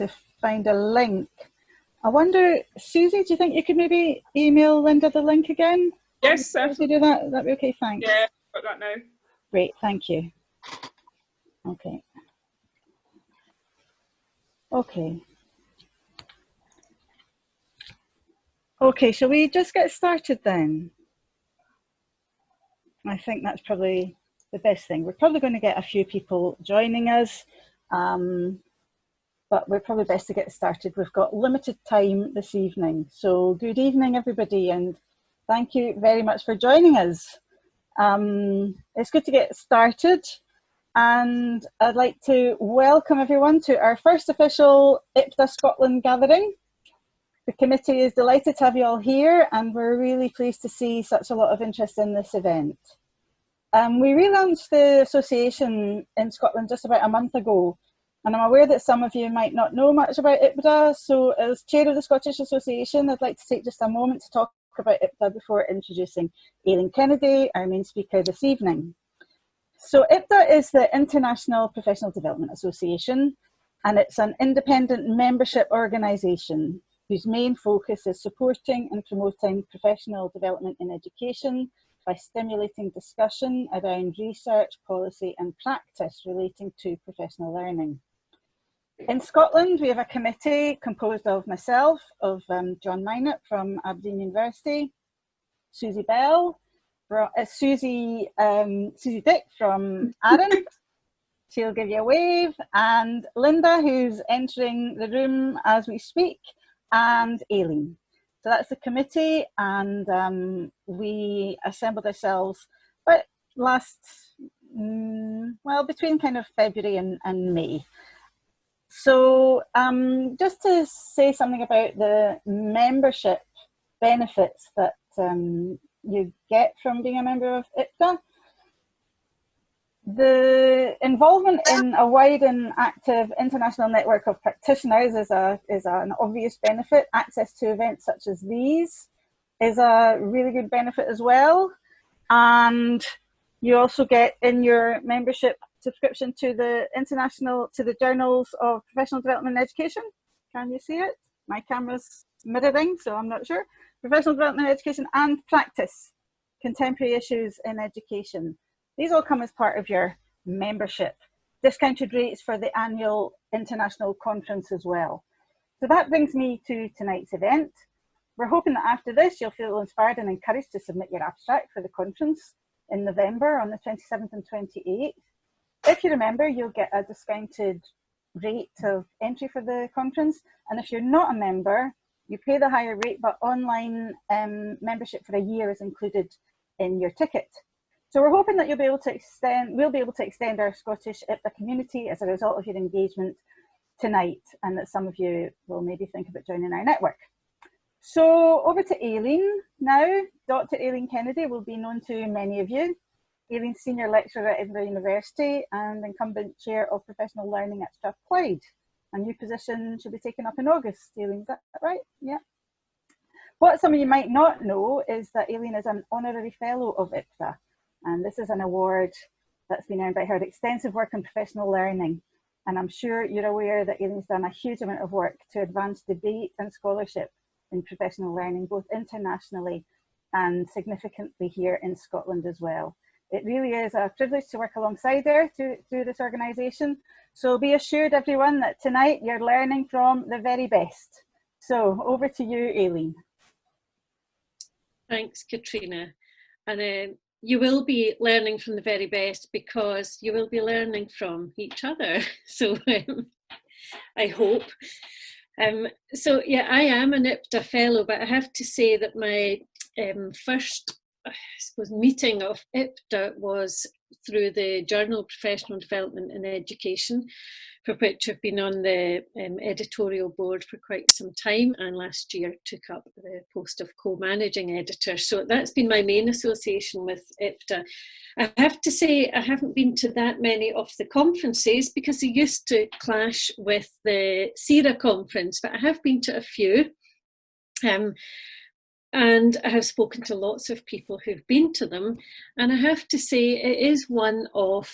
to find a link. I wonder, Susie, do you think you could maybe email Linda the link again? Yes, If you do that, that'd be okay, thanks. Yeah, got that now. Great, thank you. Okay. Okay. Okay, shall we just get started then? I think that's probably the best thing. We're probably going to get a few people joining us, but we're probably best to get started. We've got limited time this evening. So good evening, everybody, and thank you very much for joining us. It's good to get started, and I'd like to welcome everyone to our first official IPDA Scotland gathering. The committee is delighted to have you all here, and we're really pleased to see such a lot of interest in this event. We relaunched the association in Scotland just about a month ago, and I'm aware that some of you might not know much about IPDA, so as chair of the Scottish Association, I'd like to take just a moment to talk about IPDA before introducing Aileen Kennedy, our main speaker this evening. So IPDA is the International Professional Development Association, and it's an independent membership organisation whose main focus is supporting and promoting professional development in education by stimulating discussion around research, policy and practice relating to professional learning. In Scotland, we have a committee composed of myself, of John Minot from Aberdeen University, Susie Bell, Susie Dick from Arran, she'll give you a wave, and Linda, who's entering the room as we speak, and Aileen. So that's the committee, and we assembled ourselves but between kind of February and May. So just to say something about the membership benefits that you get from being a member of IPDA. The involvement in a wide and active international network of practitioners is an obvious benefit. Access to events such as these is a really good benefit as well. And you also get in your membership subscription to the Journals of Professional Development and Education. Can you see it? My camera's mirroring, so I'm not sure. Professional Development and Education and Practice, Contemporary Issues in Education. These all come as part of your membership. Discounted rates for the annual international conference as well. So that brings me to tonight's event. We're hoping that after this, you'll feel inspired and encouraged to submit your abstract for the conference in November on the 27th and 28th. If you remember, you'll get a discounted rate of entry for the conference. And if you're not a member, you pay the higher rate, but online membership for a year is included in your ticket. So we're hoping that we'll be able to extend our Scottish IPDA community as a result of your engagement tonight, and that some of you will maybe think about joining our network. So over to Aileen now. Dr Aileen Kennedy will be known to many of you. Aileen's Senior Lecturer at Edinburgh University and incumbent Chair of Professional Learning at Strathclyde. A new position should be taken up in August. Aileen, is that right? Yeah. What some of you might not know is that Aileen is an Honorary Fellow of IPDA. And this is an award that's been earned by her extensive work in professional learning. And I'm sure you're aware that Aileen's done a huge amount of work to advance debate and scholarship in professional learning, both internationally and significantly here in Scotland as well. It really is a privilege to work alongside her through this organisation. So be assured, everyone, that tonight you're learning from the very best. So over to you, Aileen. Thanks, Katrina. And you will be learning from the very best because you will be learning from each other. So I hope. So yeah, I am an IPDA Fellow, but I have to say that my first meeting of IPDA was through the Journal of Professional Development and Education, for which I've been on the editorial board for quite some time, and last year took up the post of co-managing editor. So that's been my main association with IPDA. I have to say I haven't been to that many of the conferences because they used to clash with the CIRA conference, but I have been to a few. And I have spoken to lots of people who've been to them. And I have to say it is one of,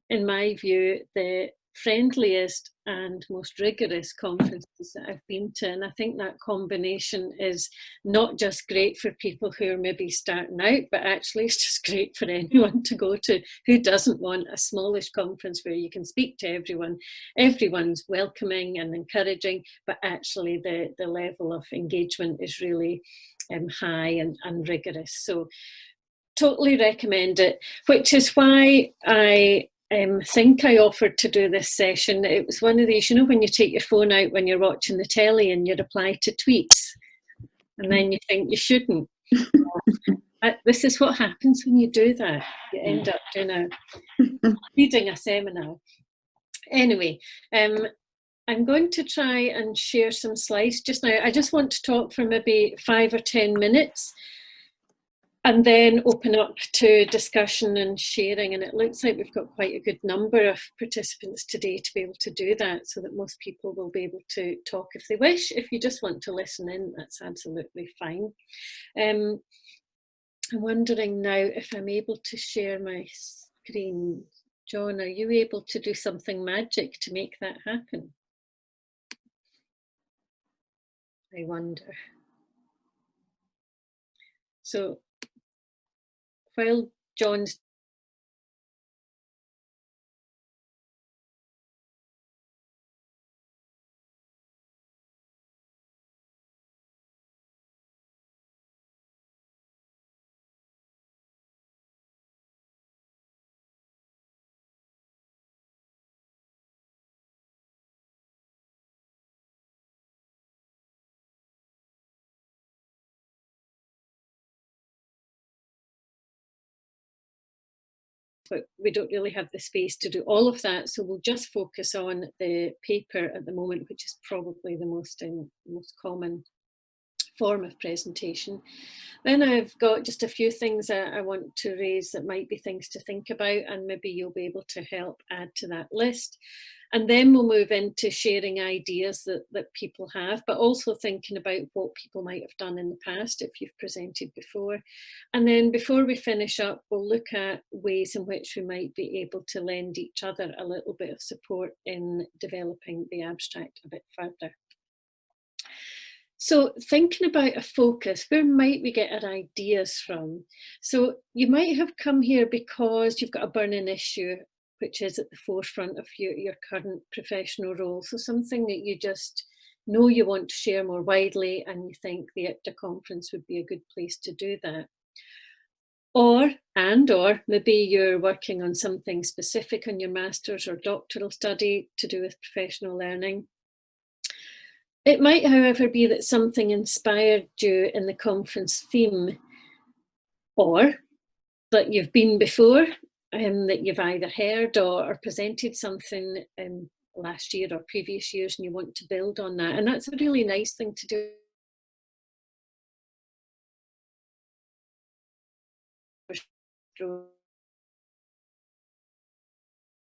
in my view, the friendliest and most rigorous conferences that I've been to. And I think that combination is not just great for people who are maybe starting out, but actually it's just great for anyone to go to who doesn't want a smallish conference where you can speak to everyone. Everyone's welcoming and encouraging, but actually the level of engagement is really high and rigorous. So totally recommend it, which is why I think I offered to do this session. It was one of these, you know, when you take your phone out when you're watching the telly and you reply to tweets, and then you think you shouldn't. This is what happens when you do that. You end up reading a seminar. Anyway, I'm going to try and share some slides just now. I just want to talk for maybe 5 or 10 minutes and then open up to discussion and sharing. And it looks like we've got quite a good number of participants today to be able to do that, so that most people will be able to talk if they wish. If you just want to listen in, that's absolutely fine. I'm wondering now if I'm able to share my screen. John, are you able to do something magic to make that happen? I wonder. So while John's but we don't really have the space to do all of that, so we'll just focus on the paper at the moment, which is probably the most common form of presentation. Then I've got just a few things that I want to raise that might be things to think about, and maybe you'll be able to help add to that list. And then we'll move into sharing ideas that people have, but also thinking about what people might have done in the past if you've presented before. And then before we finish up, we'll look at ways in which we might be able to lend each other a little bit of support in developing the abstract a bit further. So thinking about a focus, where might we get our ideas from? So you might have come here because you've got a burning issue which is at the forefront of your current professional role. So something that you just know you want to share more widely, and you think the IPDA conference would be a good place to do that. Or maybe you're working on something specific on your master's or doctoral study to do with professional learning. It might, however, be that something inspired you in the conference theme, or that you've been before, that you've either heard or presented something last year or previous years, and you want to build on that. And that's a really nice thing to do.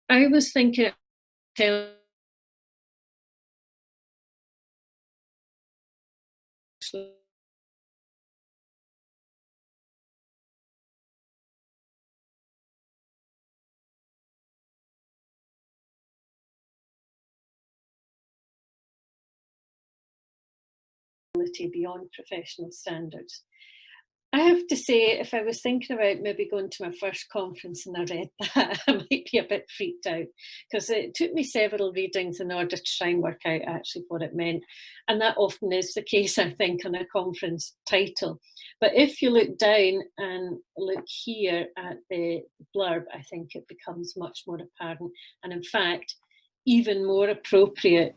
I was thinking beyond professional standards. I have to say, if I was thinking about maybe going to my first conference and I read that, I might be a bit freaked out, because it took me several readings in order to try and work out actually what it meant. And that often is the case, I think, on a conference title. But if you look down and look here at the blurb, I think it becomes much more apparent. And in fact, even more appropriate,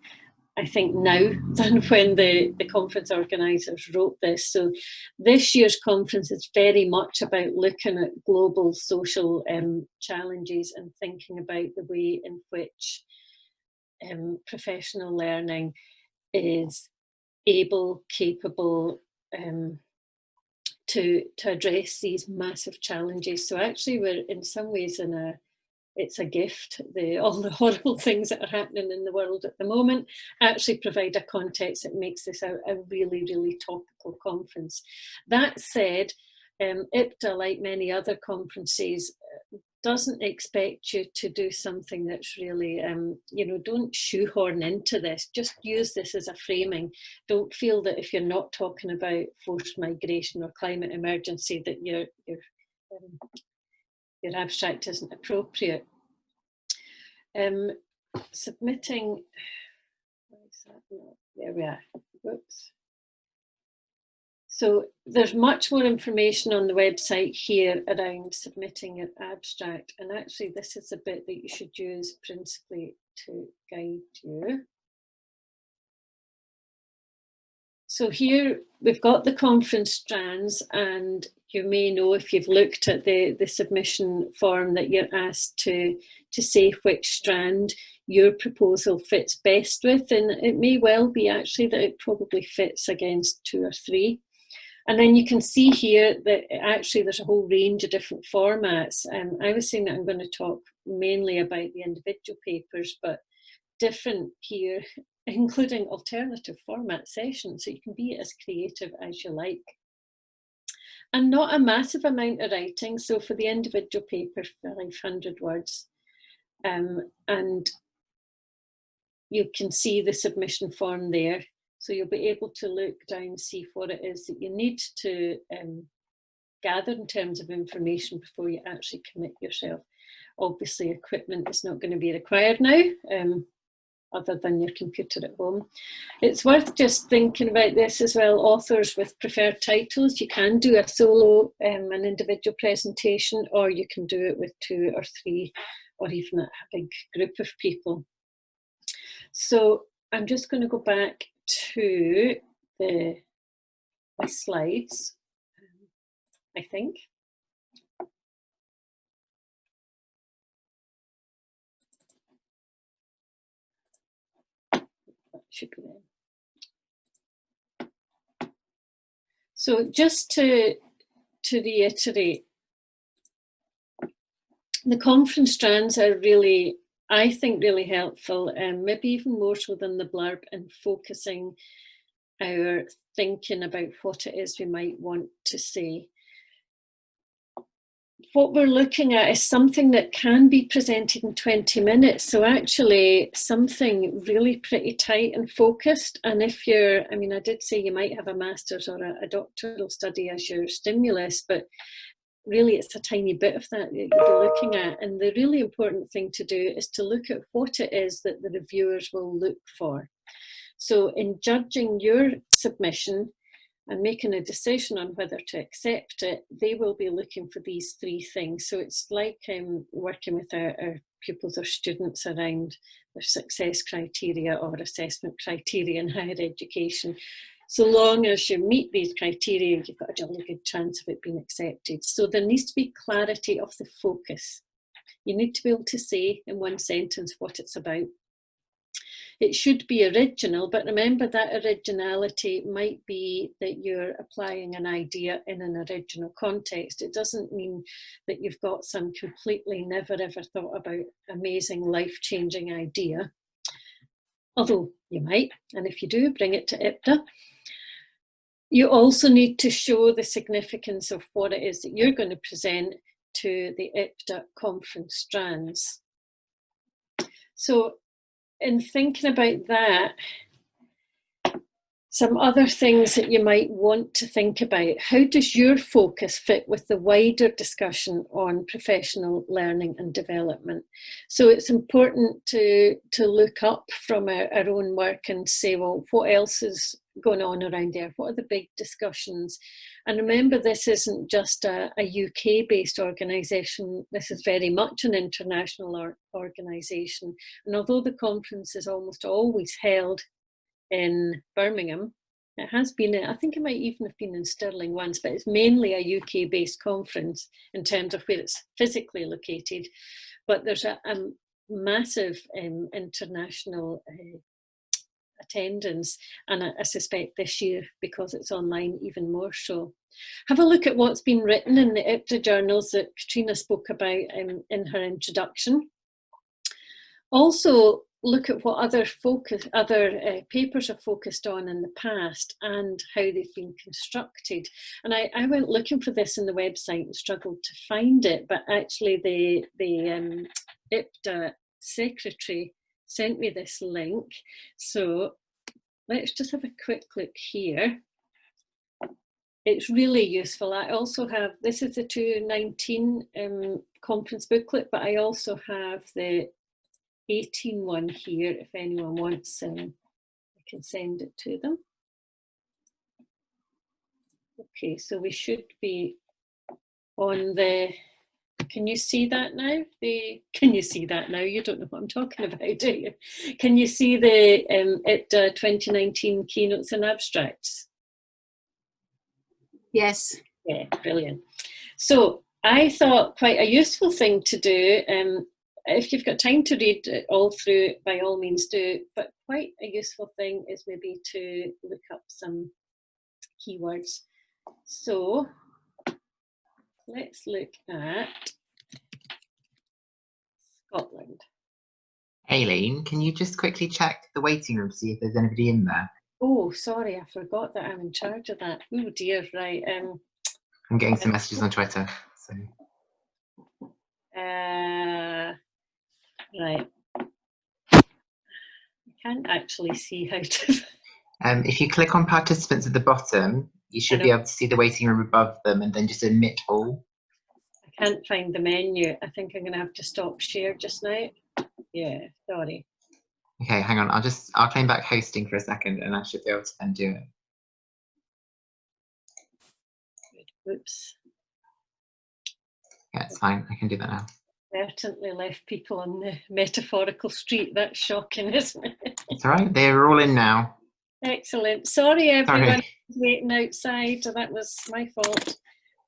I think, now than when the conference organisers wrote this. So this year's conference is very much about looking at global social challenges and thinking about the way in which professional learning is able, capable to address these massive challenges. So actually we're in some ways it's a gift. All the horrible things that are happening in the world at the moment actually provide a context that makes this a really, really topical conference. That said, IPDA, like many other conferences, doesn't expect you to do something that's really, you know, don't shoehorn into this. Just use this as a framing. Don't feel that if you're not talking about forced migration or climate emergency that your abstract isn't appropriate. Submitting, there we are, whoops. So there's much more information on the website here around submitting your abstract, and actually this is a bit that you should use principally to guide you. So here we've got the conference strands, and you may know if you've looked at the submission form that you're asked to say which strand your proposal fits best with, and it may well be actually that it probably fits against 2 or 3. And then you can see here that actually there's a whole range of different formats. I was saying that I'm going to talk mainly about the individual papers, but different here, including alternative format sessions, so you can be as creative as you like. And not a massive amount of writing, so for the individual paper, 500 words. And you can see the submission form there. So you'll be able to look down, see what it is that you need to gather in terms of information before you actually commit yourself. Obviously, equipment is not going to be required now, other than your computer at home. It's worth just thinking about this as well. Authors with preferred titles, you can do a solo, an individual presentation, or you can do it with 2 or 3, or even a big group of people. So I'm just going to go back to the slides, I think. That should be there. So just to reiterate, the conference strands are really, I think, really helpful, and maybe even more so than the blurb, in focusing our thinking about what it is we might want to say. What we're looking at is something that can be presented in 20 minutes. So actually something really pretty tight and focused. And if you're, I mean, I did say you might have a master's or a doctoral study as your stimulus, but really it's a tiny bit of that you'll be looking at. And the really important thing to do is to look at what it is that the reviewers will look for. So in judging your submission and making a decision on whether to accept it, they will be looking for these 3 things. So it's like working with our pupils or students around their success criteria or assessment criteria in higher education. So long as you meet these criteria, you've got a jolly good chance of it being accepted. So there needs to be clarity of the focus. You need to be able to say in 1 sentence what it's about. It should be original, but remember that originality might be that you're applying an idea in an original context. It doesn't mean that you've got some completely never ever thought about amazing life-changing idea, although you might, and if you do, bring it to IPDA. You also need to show the significance of what it is that you're going to present to the IPDA conference strands. So in thinking about that, some other things that you might want to think about: how does your focus fit with the wider discussion on professional learning and development? So it's important to look up from our own work and say, well, what else is going on around there? What are the big discussions? And remember, this isn't just a UK-based organisation. This is very much an international organisation. And although the conference is almost always held in Birmingham, it has been, I think it might even have been in Stirling once, but it's mainly a UK-based conference in terms of where it's physically located. But there's a massive international attendance, and I suspect this year, because it's online, even more so. Have a look at what's been written in the IPDA journals that Katrina spoke about in her introduction. Also, look at what other papers have focused on in the past and how they've been constructed. And I went looking for this in the website and struggled to find it, but actually the IPDA secretary sent me this link. So let's just have a quick look here. It's really useful. I also have, this is the 2019 conference booklet, but I also have the 18 one here. If anyone wants, I can send it to them. Okay, so we should be on the, can you see that now? Can you see that now? You don't know what I'm talking about, do you? Can you see the IPDA 2019 keynotes and abstracts? Yes. Yeah, brilliant. So I thought quite a useful thing to do, if you've got time to read it all through, by all means do, but quite a useful thing is maybe to look up some keywords. So let's look at Scotland. Aileen, can you just quickly check the waiting room to see if there's anybody in there? Oh, sorry, I forgot that I'm in charge of that. Oh dear, right. I'm getting some messages on Twitter. So. Right. I can't actually see how to. If you click on participants at the bottom, you should be able to see the waiting room above them, and then just admit all. I can't find the menu. I think I'm going to have to stop share just now. Yeah, sorry. Okay, hang on. I'll claim back hosting for a second, and I should be able to then do it. Oops. Yeah, it's fine. I can do that now. Certainly left people on the metaphorical street. That's shocking, isn't it? It's all right. They're all in now. Excellent. Sorry, everyone waiting outside. That was my fault.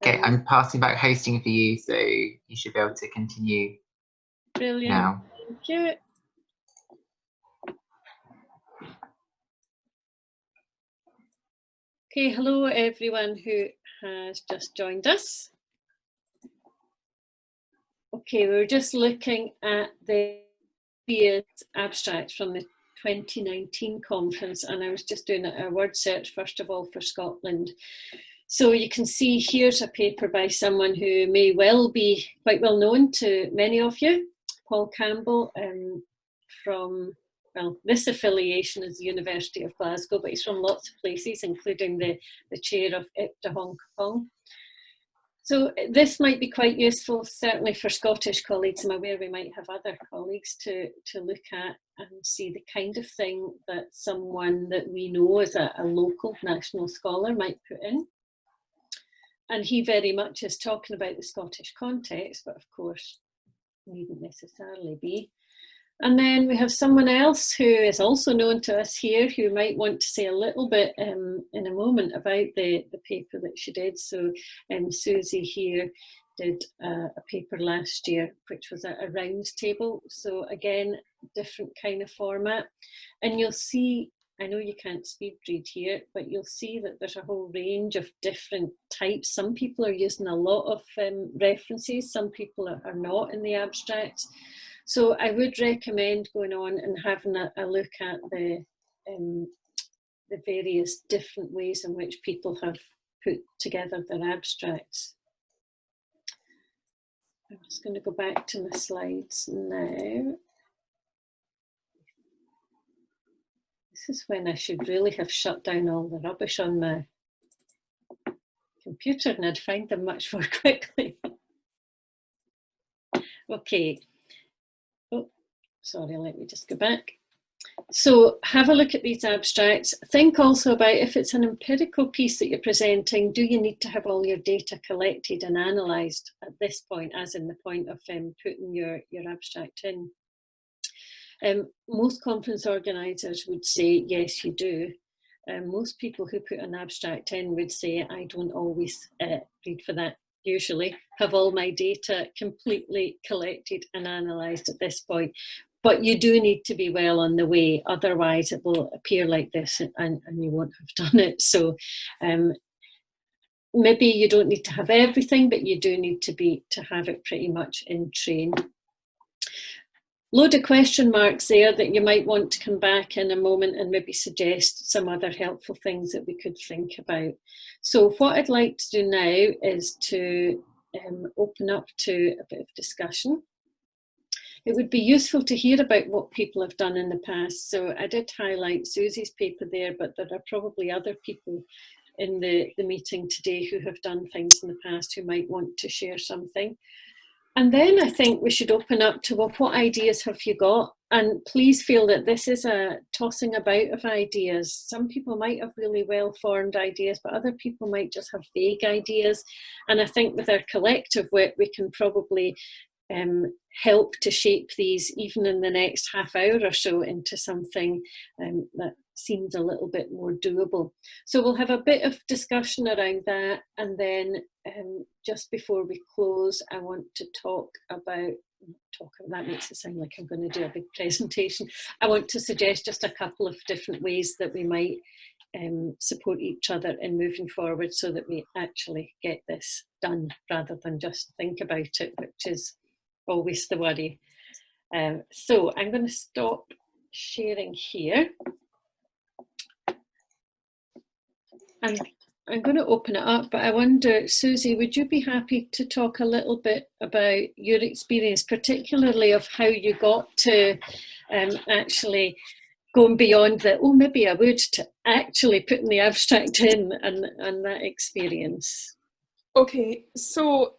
Okay, I'm passing back hosting for you, so you should be able to continue. Brilliant. Now. Thank you. Okay, hello everyone who has just joined us. Okay, we're just looking at the previous abstracts from the 2019 conference, and I was just doing a word search first of all for Scotland. So you can see here's a paper by someone who may well be quite well known to many of you, Paul Campbell, from, well, this affiliation is the University of Glasgow, but he's from lots of places, including the chair of IPDA Hong Kong. So this might be quite useful, certainly for Scottish colleagues. I'm aware we might have other colleagues to look at and see the kind of thing that someone that we know as a local national scholar might put in. And he very much is talking about the Scottish context, but of course needn't necessarily be. And then we have someone else who is also known to us here who might want to say a little bit in a moment about the paper that she did. So Susie here did a paper last year, which was a round table. So again, different kind of format. And you'll see, I know you can't speed read here, but you'll see that there's a whole range of different types. Some people are using a lot of references, some people are not in the abstract. So I would recommend going on and having a look at the various different ways in which people have put together their abstracts. I'm just going to go back to my slides now. This is when I should really have shut down all the rubbish on my computer and I'd find them much more quickly. Okay. Oh, sorry, let me just go back. So have a look at these abstracts. Think also about if it's an empirical piece that you're presenting, do you need to have all your data collected and analysed at this point, as in the point of putting your abstract in? Most conference organisers would say, yes, you do. Most people who put an abstract in would say, I don't always read for that, usually have all my data completely collected and analysed at this point. But you do need to be well on the way, otherwise it will appear like this and you won't have done it. So maybe you don't need to have everything, but you do need to have it pretty much in train. load of question marks there that you might want to come back in a moment and maybe suggest some other helpful things that we could think about. So what I'd like to do now is to open up to a bit of discussion. It would be useful to hear about what people have done in the past. So I did highlight Susie's paper there, but there are probably other people in the meeting today who have done things in the past who might want to share something. And then I think we should open up to, well, what ideas have you got? And please feel that this is a tossing about of ideas. Some people might have really well-formed ideas, but other people might just have vague ideas. And I think with our collective work, we can probably help to shape these, even in the next half hour or so, into something that seems a little bit more doable. So we'll have a bit of discussion around that, and then just before we close, I want to talk about, that makes it sound like I'm going to do a big presentation. I want to suggest just a couple of different ways that we might support each other in moving forward so that we actually get this done rather than just think about it, which is always the worry. So I'm going to stop sharing here. And I'm going to open it up, but I wonder, Susie, would you be happy to talk a little bit about your experience, particularly of how you got to actually going beyond the, oh, maybe I would, to actually putting the abstract in, and that experience? Okay, so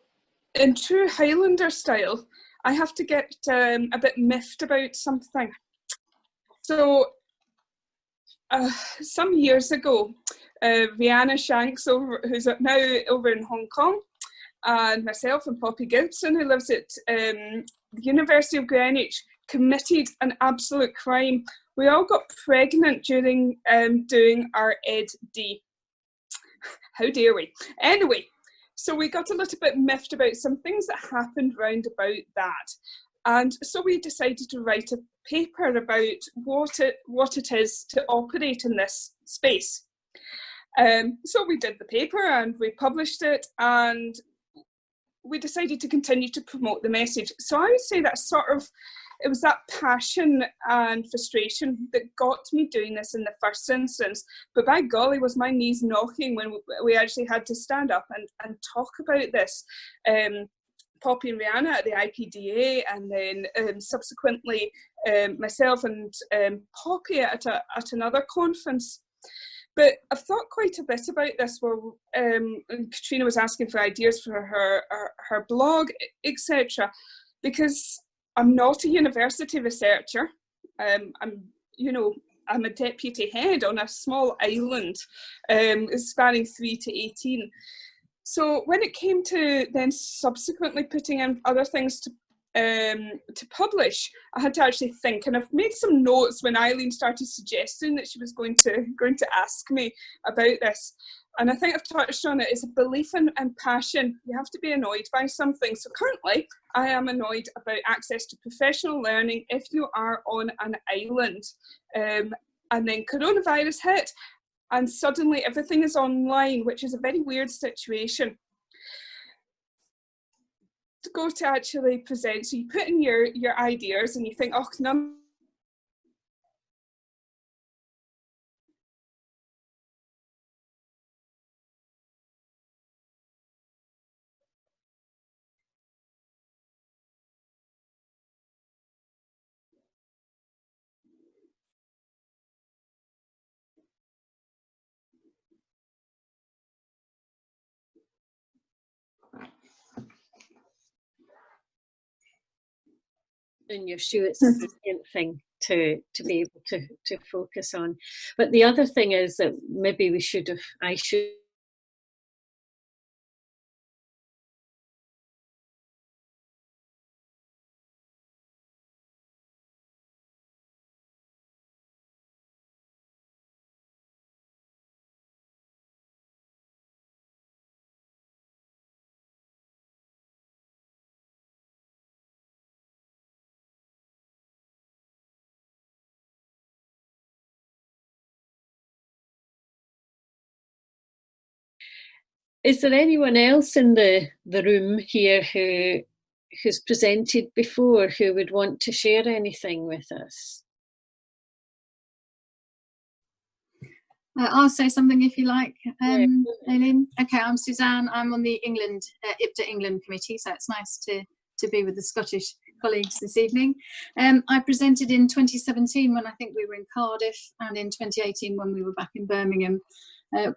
in true Highlander style, I have to get a bit miffed about something. So some years ago, Rihanna Shanks, who's now over in Hong Kong, and myself and Poppy Gibson, who lives at the University of Greenwich, committed an absolute crime. We all got pregnant during doing our Ed.D. How dare we? Anyway, so we got a little bit miffed about some things that happened round about that. And so we decided to write a paper about what it is to operate in this space. So we did the paper and we published it, and we decided to continue to promote the message. So I would say that it was that passion and frustration that got me doing this in the first instance. But by golly, was my knees knocking when we actually had to stand up and talk about this. Poppy and Rihanna at the IPDA, and then subsequently myself and Poppy at another conference. But I've thought quite a bit about this, where Katrina was asking for ideas for her blog, etc. Because I'm not a university researcher. I'm a deputy head on a small island, spanning 3 to 18. So when it came to then subsequently putting in other things to publish, I had to actually think, and I've made some notes when Aileen started suggesting that she was going to ask me about this. And I think I've touched on it. It's a belief and passion. You have to be annoyed by something. So currently, I am annoyed about access to professional learning if you are on an island. And then coronavirus hit, and suddenly everything is online, which is a very weird situation. To go to actually present, so you put in your ideas and you think, oh, none. And you're sure it's a brilliant thing to be able to focus on. But the other thing is that maybe I should Is there anyone else in the room here who who's presented before who would want to share anything with us? I'll say something if you like, Aileen. Okay, I'm Suzanne. I'm on the IPDA England committee, so it's nice to be with the Scottish colleagues this evening. I presented in 2017 when I think we were in Cardiff, and in 2018 when we were back in Birmingham.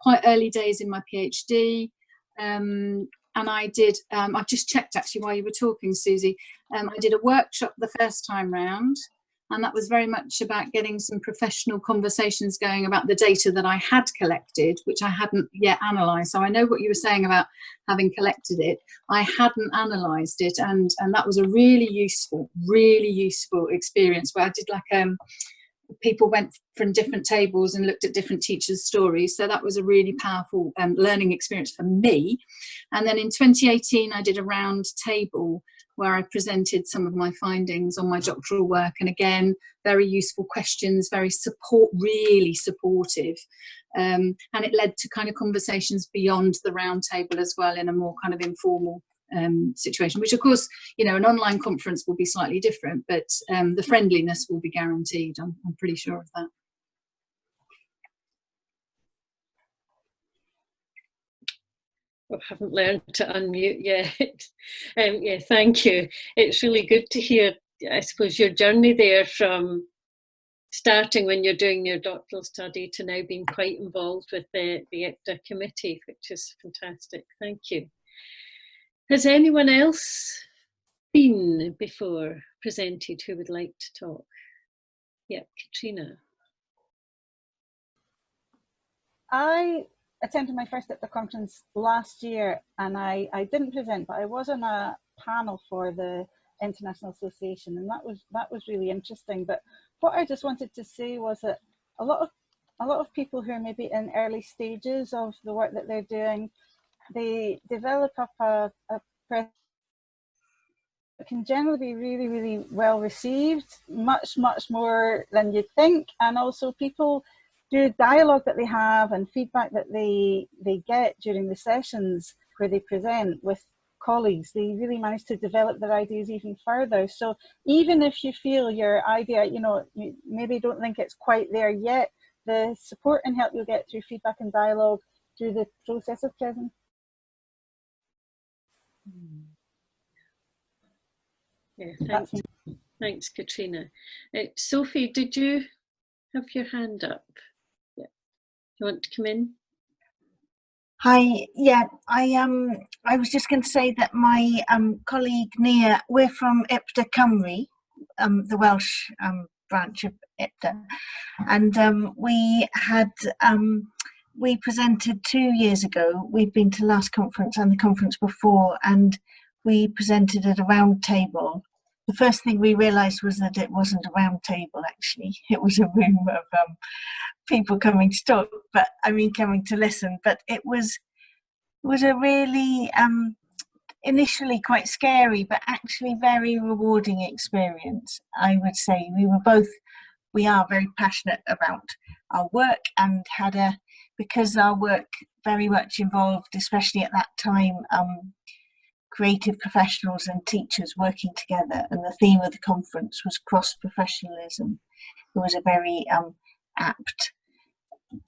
Quite early days in my PhD. And I did, I've just checked actually while you were talking, Susie, I did a workshop the first time round, and that was very much about getting some professional conversations going about the data that I had collected, which I hadn't yet analysed. So I know what you were saying about having collected it. I hadn't analysed it, and that was a really useful experience where I did like, people went from different tables and looked at different teachers' stories. So that was a really powerful learning experience for me. And then in 2018, I did a round table where I presented some of my findings on my doctoral work. And again, very useful questions, really supportive. And it led to kind of conversations beyond the round table as well, in a more kind of informal situation, which of course, you know, an online conference will be slightly different, but the friendliness will be guaranteed. I'm pretty sure of that. I haven't learned to unmute yet. Yeah, thank you. It's really good to hear, I suppose, your journey there from starting when you're doing your doctoral study to now being quite involved with the IPDA committee, which is fantastic. Thank you. Has anyone else been before presented who would like to talk? Yeah, Katrina. I attended my first IPDA conference last year, and I didn't present, but I was on a panel for the International Association, and that was really interesting. But what I just wanted to say was that a lot of people who are maybe in early stages of the work that they're doing, they develop up a presence that can generally be really, really well received, much more than you'd think. And also people do dialogue that they have and feedback that they get during the sessions where they present with colleagues. They really manage to develop their ideas even further. So even if you feel your idea, you know, you maybe don't think it's quite there yet, the support and help you'll get through feedback and dialogue through the process of presentation. Yeah, thanks, Katrina. Sophie, did you have your hand up? Yeah. You want to come in? Hi, yeah, I was just going to say that my colleague Nia, we're from IPDA Cymru, the Welsh branch of IPDA, and we presented 2 years ago. We've been to the last conference and the conference before, and we presented at a round table. The first thing we realised was that it wasn't a round table, actually. It was a room of people coming to talk, but I mean coming to listen. But it was a really, initially quite scary, but actually very rewarding experience, I would say. We are very passionate about our work, and because our work very much involved, especially at that time, creative professionals and teachers working together, and the theme of the conference was cross-professionalism. It was a very apt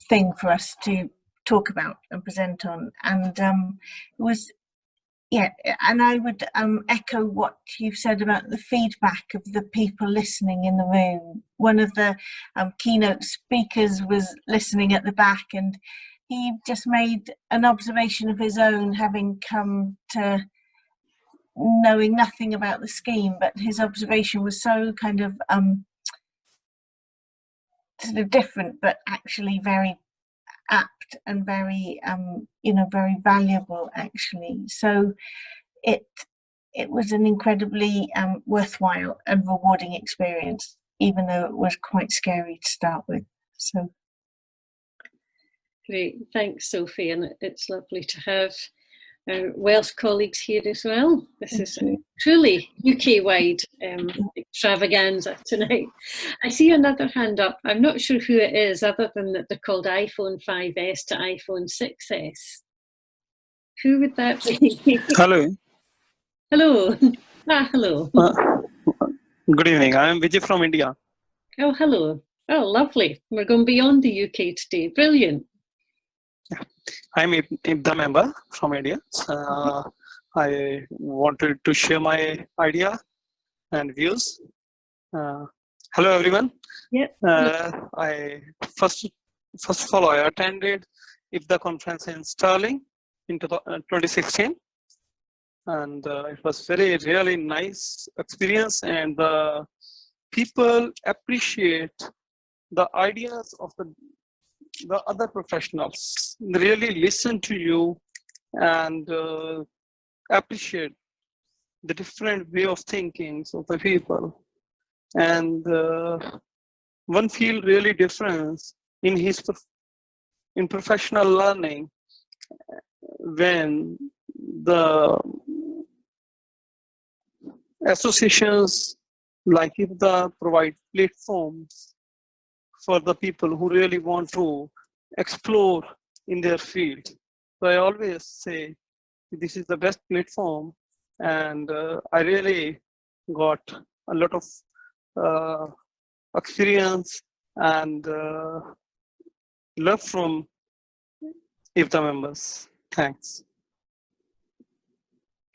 thing for us to talk about and present on, and and I would echo what you've said about the feedback of the people listening in the room. One of the keynote speakers was listening at the back, and he just made an observation of his own, having come to knowing nothing about the scheme, but his observation was so kind of sort of different, but actually very apt and very very valuable, actually. So it was an incredibly worthwhile and rewarding experience, even though it was quite scary to start with. So great, thanks, Sophie, and it's lovely to have our Welsh colleagues here as well. This is a truly UK-wide extravaganza tonight. I see another hand up. I'm not sure who it is, other than that they're called iPhone 5S to iPhone 6S. Who would that be? Hello. Hello. Hello. Good evening. I am Vijay from India. Oh, hello. Oh, lovely. We're going beyond the UK today. Brilliant. I'm IPDA member from India. I wanted to share my idea and views. Hello, everyone. Yep. I first of all, I attended IPDA conference in Stirling in 2016, and it was really nice experience, and the people appreciate the ideas of the other professionals. They really listen to you and appreciate the different way of thinking of the people, and one feel really difference in professional learning when the associations like IPDA provide platforms for the people who really want to explore in their field. So I always say this is the best platform, and I really got a lot of experience and love from IPDA members. Thanks.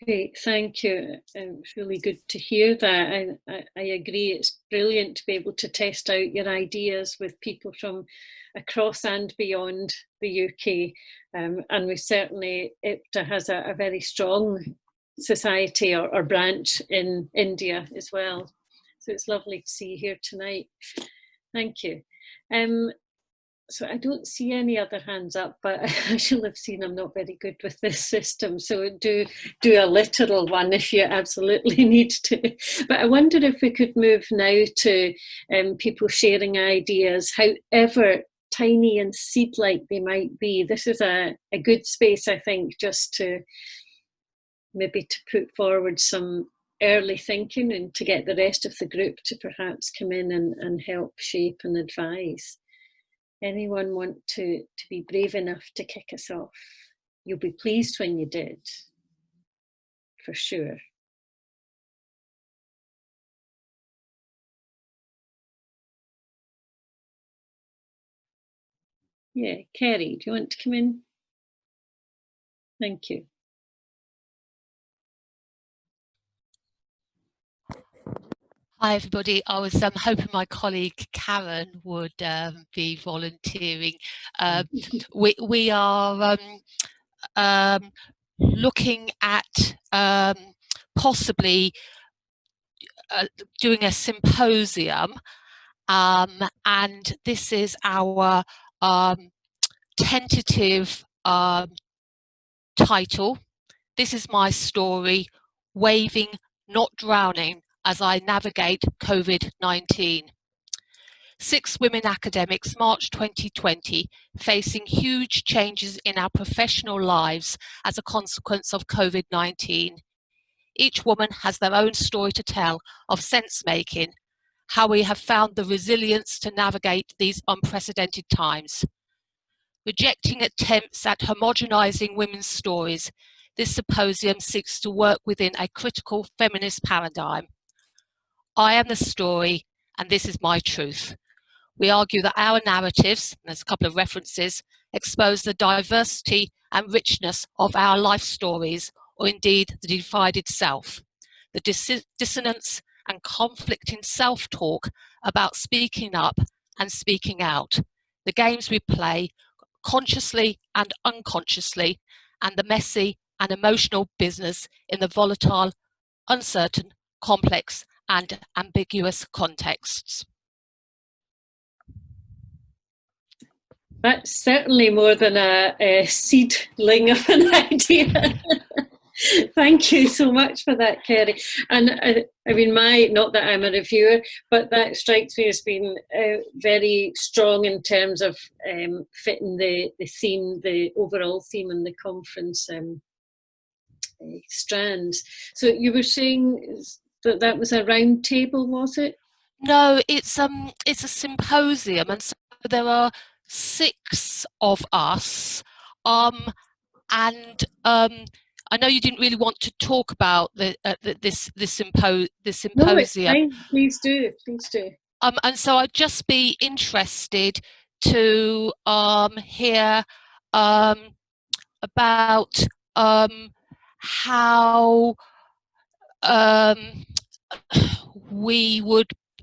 Great, thank you. It's really good to hear that. I agree, it's brilliant to be able to test out your ideas with people from across and beyond the UK. And we certainly, IPDA has a very strong society or branch in India as well. So it's lovely to see you here tonight. Thank you. So I don't see any other hands up, but I shall have seen I'm not very good with this system. So do a literal one if you absolutely need to. But I wonder if we could move now to people sharing ideas, however tiny and seed-like they might be. This is a good space, I think, just to maybe to put forward some early thinking and to get the rest of the group to perhaps come in and help shape and advise. Anyone want to be brave enough to kick us off? You'll be pleased when you did, for sure. Yeah, Kerry, do you want to come in? Thank you. Hi everybody, I was hoping my colleague Karen would be volunteering. We are looking at possibly doing a symposium, and this is our tentative title. This is my story, Waving, Not Drowning, as I navigate COVID-19. 6 women academics, March 2020, facing huge changes in our professional lives as a consequence of COVID-19. Each woman has their own story to tell of sense-making, how we have found the resilience to navigate these unprecedented times. Rejecting attempts at homogenizing women's stories, this symposium seeks to work within a critical feminist paradigm. I am the story, and this is my truth. We argue that our narratives, and there's a couple of references, expose the diversity and richness of our life stories, or indeed the divided self, the dissonance and conflict in self-talk about speaking up and speaking out, the games we play consciously and unconsciously, and the messy and emotional business in the volatile, uncertain, complex and ambiguous contexts. That's certainly more than a seedling of an idea. Thank you so much for that, Kerry. And I mean, not that I'm a reviewer, but that strikes me as being very strong in terms of fitting the theme, the overall theme in the conference strands. So you were saying that was a round table, was it? No, it's a symposium, and so there are 6 of us, and I know you didn't really want to talk about this symposium. No, it's fine. Please do, please do. And so I'd just be interested to hear about how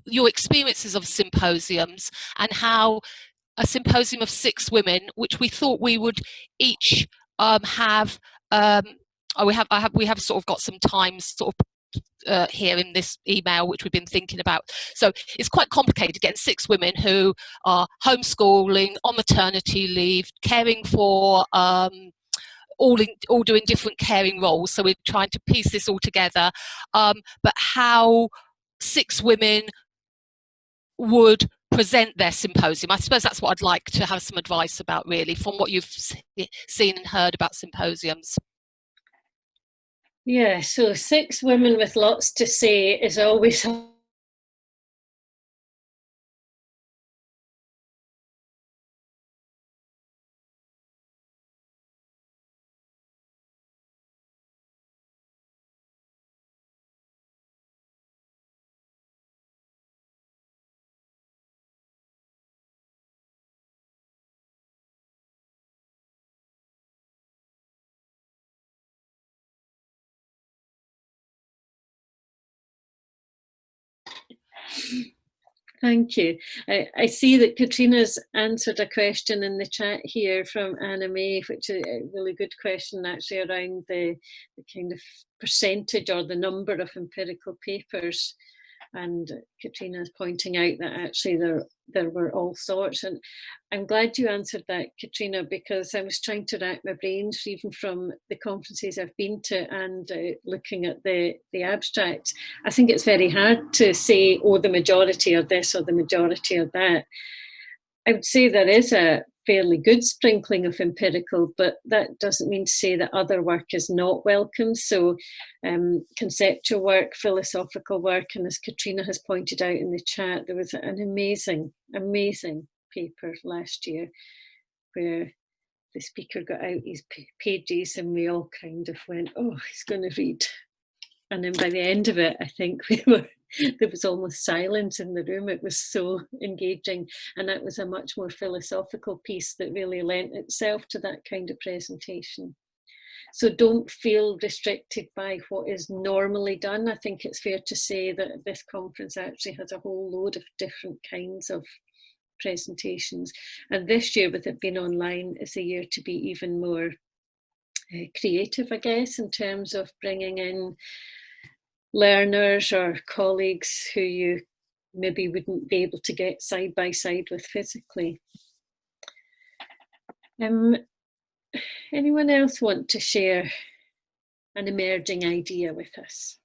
your experiences of symposiums, and how a symposium of 6 women, which we thought we would each have, we have sort of got some time sort of here in this email which we've been thinking about. So it's quite complicated getting 6 women who are homeschooling, on maternity leave, caring for all doing different caring roles. So we're trying to piece this all together, but how 6 women would present their symposium. I suppose that's what I'd like to have some advice about, really, from what you've seen and heard about symposiums. Yeah, so 6 women with lots to say is always Thank you. I see that Katrina's answered a question in the chat here from Anna May, which is a really good question actually around the kind of percentage or the number of empirical papers. And Katrina is pointing out that actually there were all sorts. And I'm glad you answered that, Katrina, because I was trying to rack my brains even from the conferences I've been to and looking at the abstracts. I think it's very hard to say, oh, the majority of this or the majority of that. I would say there is a fairly good sprinkling of empirical, but that doesn't mean to say that other work is not welcome. So conceptual work, philosophical work, and as Katrina has pointed out in the chat, there was an amazing, amazing paper last year where the speaker got out his pages and we all kind of went, oh, he's going to read. And then by the end of it, I think there was almost silence in the room. It was so engaging. And that was a much more philosophical piece that really lent itself to that kind of presentation. So don't feel restricted by what is normally done. I think it's fair to say that this conference actually has a whole load of different kinds of presentations. And this year, with it being online, is a year to be even more creative, I guess, in terms of bringing in learners or colleagues who you maybe wouldn't be able to get side by side with physically. Anyone else want to share an emerging idea with us?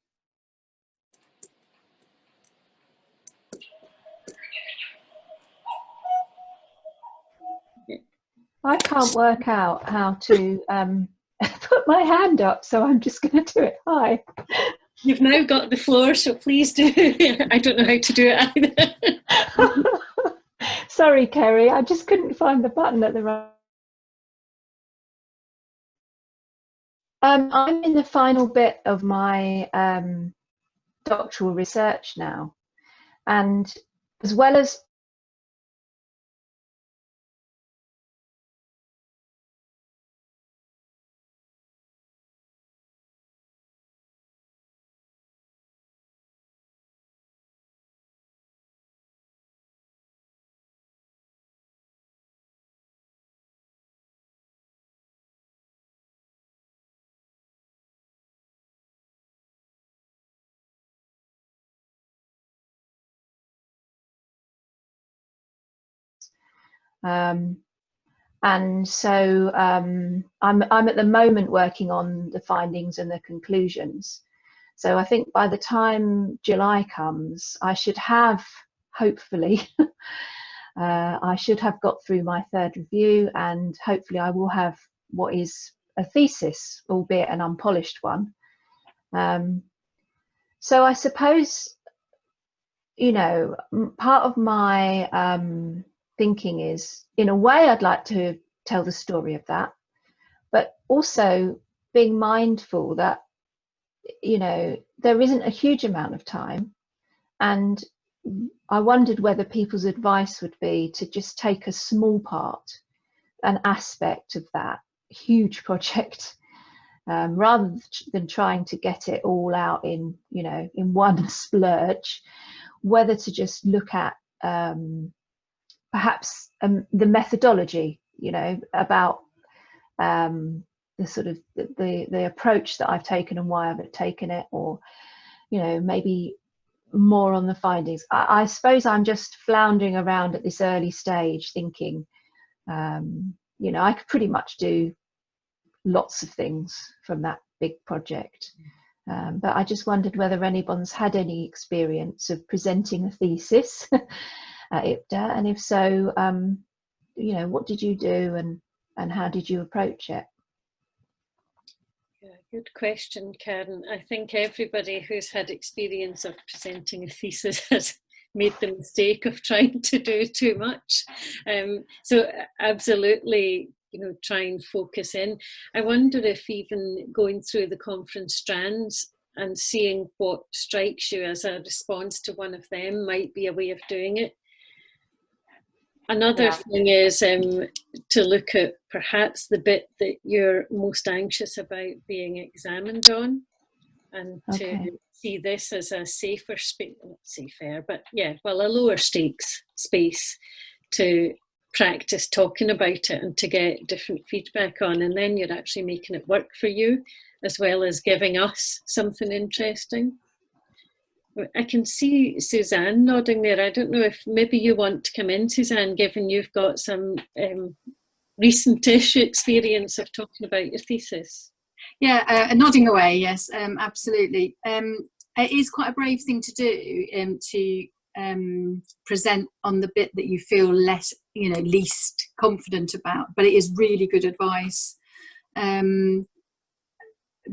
I can't work out how to put my hand up, so I'm just going to do it. Hi. You've now got the floor, so please do. I don't know how to do it either. Sorry, Kerry, I just couldn't find the button at the right. I'm in the final bit of my doctoral research now, and as well as and so I'm at the moment working on the findings and the conclusions. So I think by the time July comes, I should have, hopefully, I should have got through my 3rd review, and hopefully I will have what is a thesis, albeit an unpolished one. So I suppose, you know, part of my thinking is, in a way, I'd like to tell the story of that, but also being mindful that, you know, there isn't a huge amount of time, and I wondered whether people's advice would be to just take a small part, an aspect of that huge project, rather than trying to get it all out in, you know, in one splurge, whether to just look at perhaps the methodology, you know, about the sort of the approach that I've taken and why I've taken it, or, you know, maybe more on the findings. I suppose I'm just floundering around at this early stage thinking, you know, I could pretty much do lots of things from that big project. But I just wondered whether anyone's had any experience of presenting a thesis at IPDA, and if so, you know, what did you do and how did you approach it? Yeah, good question, Karen. I think everybody who's had experience of presenting a thesis has made the mistake of trying to do too much. So absolutely, you know, try and focus in. I wonder if even going through the conference strands and seeing what strikes you as a response to one of them might be a way of doing it. Another thing is to look at perhaps the bit that you're most anxious about being examined on, and to see this as a safer space, not safer, but yeah, well, a lower stakes space to practice talking about it and to get different feedback on, and then you're actually making it work for you as well as giving us something interesting. I can see Suzanne nodding there. I don't know if maybe you want to come in, Suzanne, given you've got some recent-ish experience of talking about your thesis. Yeah, nodding away, yes, absolutely. It is quite a brave thing to do, to present on the bit that you feel less, you know, least confident about, but it is really good advice.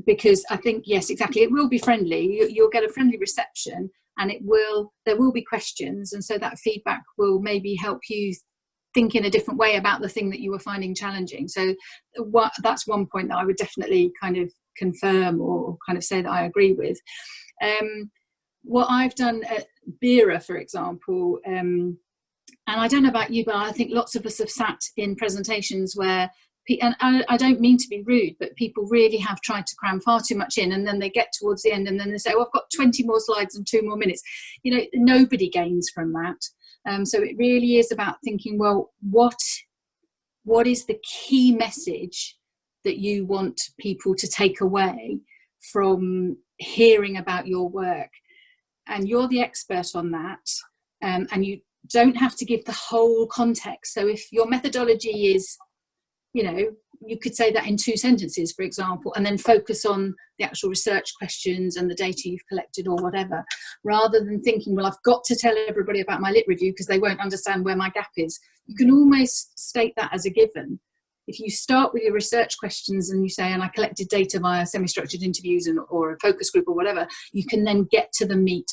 Because I think, yes, exactly, it will be friendly. You'll get a friendly reception, and there will be questions, and so that feedback will maybe help you think in a different way about the thing that you were finding challenging. So that's one point that I would definitely kind of confirm or kind of say that I agree with. What I've done at BERA, for example, and I don't know about you, but I think lots of us have sat in presentations where, and I don't mean to be rude, but people really have tried to cram far too much in, and then they get towards the end and then they say, oh, I've got 20 more slides and 2 more minutes. You know, nobody gains from that. So it really is about thinking, well, what is the key message that you want people to take away from hearing about your work? And you're the expert on that, and you don't have to give the whole context. So if your methodology is, you know, you could say that in 2 sentences, for example, and then focus on the actual research questions and the data you've collected or whatever, rather than thinking, well, I've got to tell everybody about my lit review because they won't understand where my gap is. You can almost state that as a given. If you start with your research questions and you say, and I collected data via semi-structured interviews or a focus group or whatever, you can then get to the meat.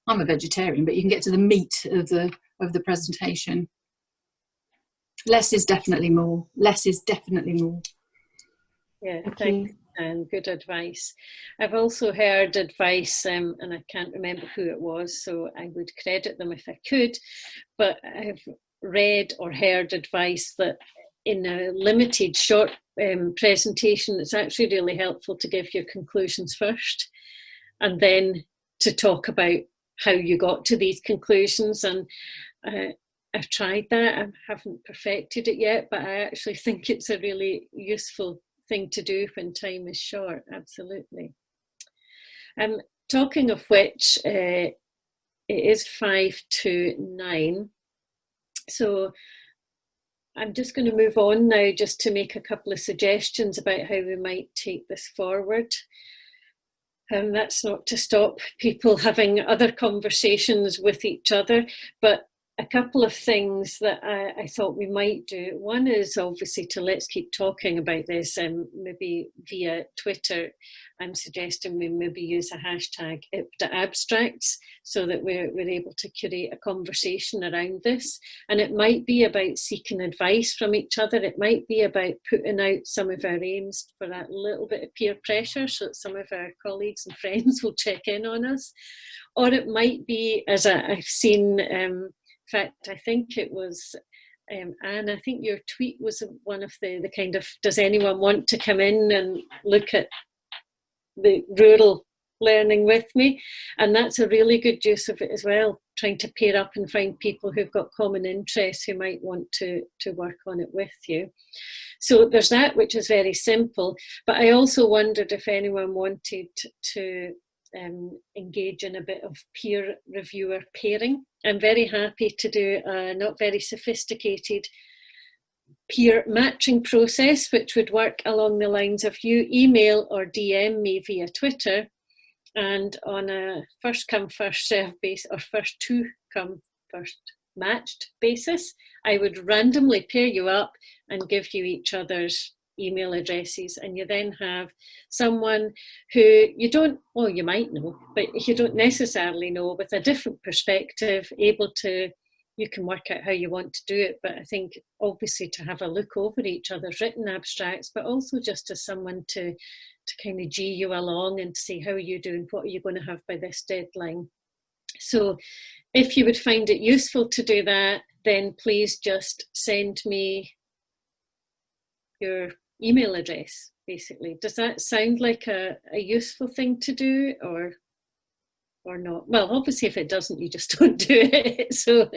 I'm a vegetarian, but you can get to the meat of the presentation. Less is definitely more. Less is definitely more. Yeah, thanks, and good advice. I've also heard advice, and I can't remember who it was, so I would credit them if I could, but I've read or heard advice that in a limited short presentation, it's actually really helpful to give your conclusions first, and then to talk about how you got to these conclusions. And I've tried that. I haven't perfected it yet, but I actually think it's a really useful thing to do when time is short. Absolutely. Talking of which, it is 5 to 9. So I'm just going to move on now just to make a couple of suggestions about how we might take this forward. And that's not to stop people having other conversations with each other, but a couple of things that I thought we might do. One is obviously to let's keep talking about this, maybe via Twitter. I'm suggesting we maybe use a hashtag IPDA Abstracts so that we're able to curate a conversation around this. And it might be about seeking advice from each other. It might be about putting out some of our aims for that little bit of peer pressure so that some of our colleagues and friends will check in on us. Or it might be, as I've seen, in fact, I think it was, Anne, I think your tweet was one of the kind of, does anyone want to come in and look at the rural learning with me? And that's a really good use of it as well, trying to pair up and find people who've got common interests who might want to work on it with you. So there's that, which is very simple. But I also wondered if anyone wanted to engage in a bit of peer reviewer pairing. I'm very happy to do a not very sophisticated peer matching process, which would work along the lines of you email or DM me via Twitter, and on a first come first served basis, or first to come first matched basis, I would randomly pair you up and give you each other's email addresses, and you then have someone who you don't, well, you might know, but you don't necessarily know, with a different perspective, able to, you can work out how you want to do it. But I think obviously to have a look over each other's written abstracts, but also just as someone to kind of G you along and see how you're doing, what are you going to have by this deadline. So if you would find it useful to do that, then please just send me your email address, basically. Does that sound like a useful thing to do, or not? Well, obviously if it doesn't, you just don't do it, so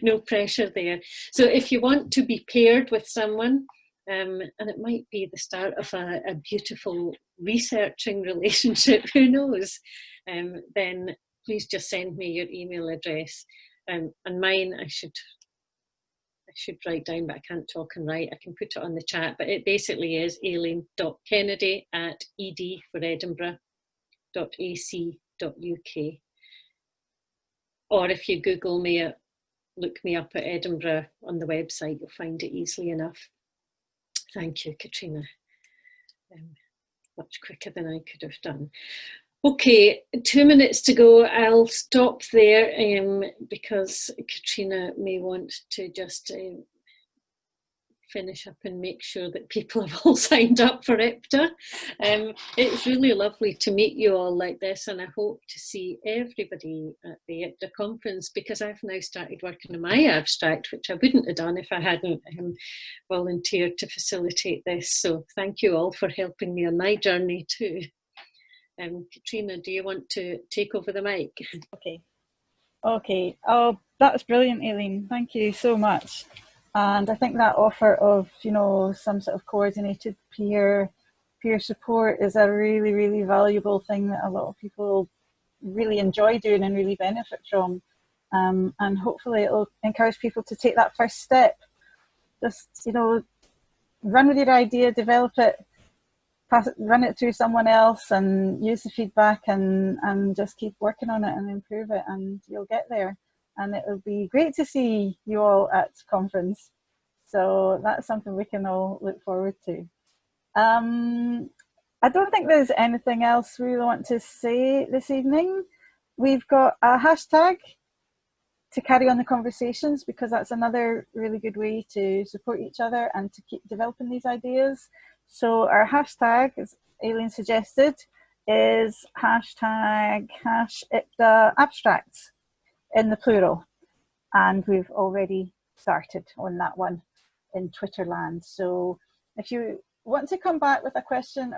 no pressure there. So if you want to be paired with someone, and it might be the start of a beautiful researching relationship, who knows, then please just send me your email address. And mine, I should write down, but I can't talk and write. I can put it on the chat, but it basically is aileen.kennedy@ed4edinburgh.ac.uk. Or if you Google me, look me up at Edinburgh on the website, you'll find it easily enough. Thank you, Katrina. Much quicker than I could have done. Okay, 2 minutes to go. I'll stop there because Katrina may want to just finish up and make sure that people have all signed up for IPDA. It's really lovely to meet you all like this, and I hope to see everybody at the IPDA conference, because I've now started working on my abstract, which I wouldn't have done if I hadn't volunteered to facilitate this. So thank you all for helping me on my journey too. Katrina, do you want to take over the mic? Okay. Oh, that's brilliant, Aileen. Thank you so much. And I think that offer of, some sort of coordinated peer support is a really, really valuable thing that a lot of people really enjoy doing and really benefit from. And hopefully it'll encourage people to take that first step. Just, run with your idea, develop it, run it through someone else, and use the feedback and just keep working on it and improve it, and you'll get there. And it will be great to see you all at conference. So that's something we can all look forward to. I don't think there's anything else we want to say this evening. We've got a hashtag to carry on the conversations, because that's another really good way to support each other and to keep developing these ideas. So our hashtag, as Aileen suggested, is #IPDA Abstracts in the plural. And we've already started on that one in Twitter land. So if you want to come back with a question or